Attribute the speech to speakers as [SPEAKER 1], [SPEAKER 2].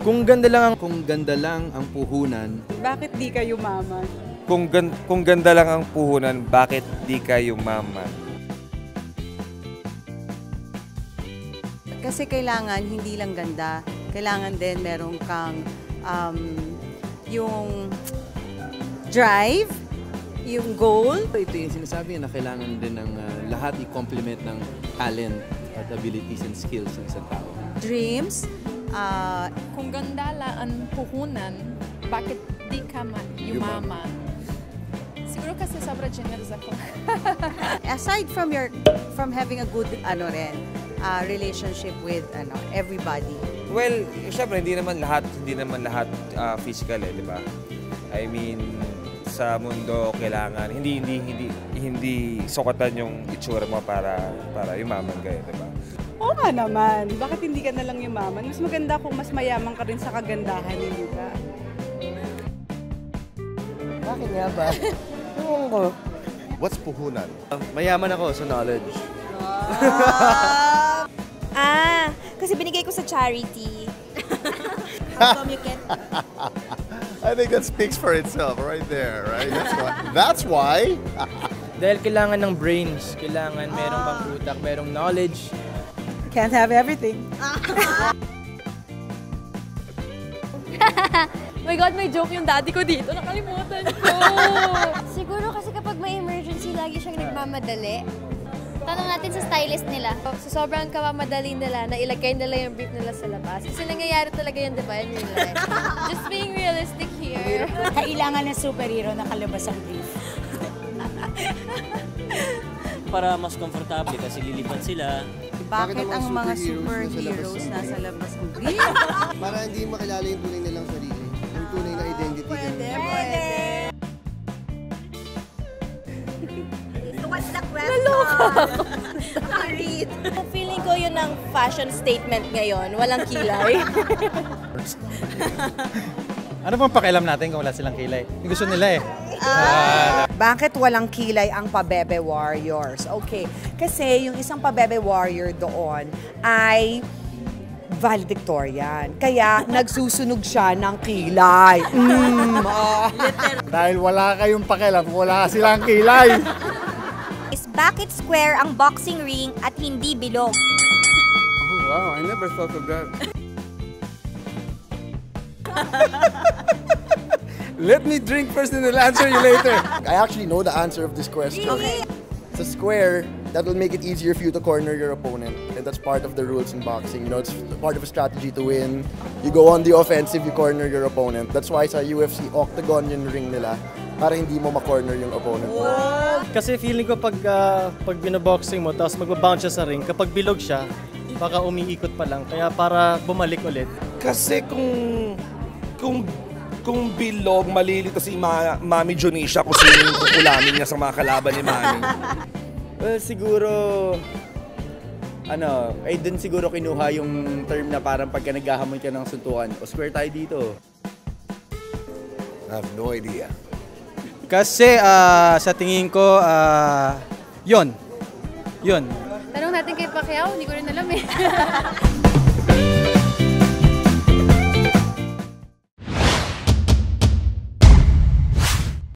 [SPEAKER 1] Kung ganda lang ang puhunan,
[SPEAKER 2] bakit di kayo yumaman?
[SPEAKER 3] Kung ganda lang ang puhunan, bakit di ka yumaman?
[SPEAKER 4] Kasi kailangan hindi lang ganda, kailangan din meron kang yung drive, yung goal.
[SPEAKER 1] ito yung sinasabi na kailangan din ng lahat i-complement ng talent at abilities and skills ng isang tao.
[SPEAKER 4] Dreams.
[SPEAKER 5] Kung ganda lang ang puhunan, bakit di ka yumaman? Siguro kasi sobrang generous ako.
[SPEAKER 4] Aside from having a good relationship with everybody.
[SPEAKER 3] Well, syempre hindi naman lahat physical di ba? I mean, sa mundo kailangan hindi sukatan yung itsura mo para yumaman kayo, di ba?
[SPEAKER 2] Oo nga naman. Bakit hindi ka na lang yumaman? Mas maganda kung mas mayaman ka rin sa kagandahan, hindi ba?
[SPEAKER 6] Bakit nga ba? Ewan ko.
[SPEAKER 7] What's puhunan?
[SPEAKER 1] Mayaman ako sa knowledge.
[SPEAKER 8] Kasi binigay ko sa charity. How come you can...
[SPEAKER 7] I think that speaks for itself right there, right? That's why.
[SPEAKER 6] Dahil kailangan ng brains, kailangan merong pang utak, merong knowledge.
[SPEAKER 2] Can't have everything.
[SPEAKER 5] My God, may joke yung daddy ko dito. Nakalimutan ko.
[SPEAKER 8] Siguro kasi kapag may emergency, lagi siyang nagmamadali. Tanong natin sa stylist nila. So, sobrang kamamadali nila na ilagay nila yung brief nila sa labas. Kasi nangyayari talaga yun, di ba? In real life. Just being realistic here.
[SPEAKER 9] Kailangan ng superhero na kalabas ang brief.
[SPEAKER 10] Para mas komportable kasi lilipat sila.
[SPEAKER 4] Bakit ang mga superheroes nasa labas ng brief?
[SPEAKER 7] Para hindi makilala yung tunay nilang sarili. Yung tunay na identity.
[SPEAKER 4] Pwede.
[SPEAKER 8] What's the question? Naloka ako. Sorry. Feeling ko yun ang fashion statement ngayon. Walang kilay.
[SPEAKER 11] Ano bang pakialam natin kung wala silang kilay? Gusto nila eh.
[SPEAKER 2] Bakit walang kilay ang Pabebe Warriors? Okay, kasi yung isang Pabebe Warrior doon ay valedictorian. Kaya nagsusunog siya ng kilay.
[SPEAKER 11] Dahil wala kayong pakialam kung wala silang kilay.
[SPEAKER 8] Bakit square ang boxing ring at hindi bilog?
[SPEAKER 3] Oh, wow, I never thought of that.
[SPEAKER 7] Let me drink first and I'll answer you later. I actually know the answer of this question.
[SPEAKER 8] Okay.
[SPEAKER 7] It's a square that will make it easier for you to corner your opponent. And that's part of the rules in boxing. You know, it's part of a strategy to win. You go on the offensive, you corner your opponent. That's why sa UFC, octagon yung ring nila para hindi mo ma-corner yung opponent mo.
[SPEAKER 11] Kasi feeling ko pag binaboxing mo, tapos magbabounce siya sa ring, kapag bilog siya, baka umiikot pa lang. Kaya para bumalik ulit.
[SPEAKER 3] Kasi kung bilog, malilito si Mami Jonisha kung sino yung kukulamin niya sa mga kalaban ni Mami.
[SPEAKER 1] Well, siguro, dun siguro kinuha yung term na parang pagka naghahamon ka ng suntukan, o square tayo dito.
[SPEAKER 7] I have no idea.
[SPEAKER 11] Kasi sa tingin ko, yun.
[SPEAKER 5] Tanong natin kay Pacquiao, hindi ko rin alam eh.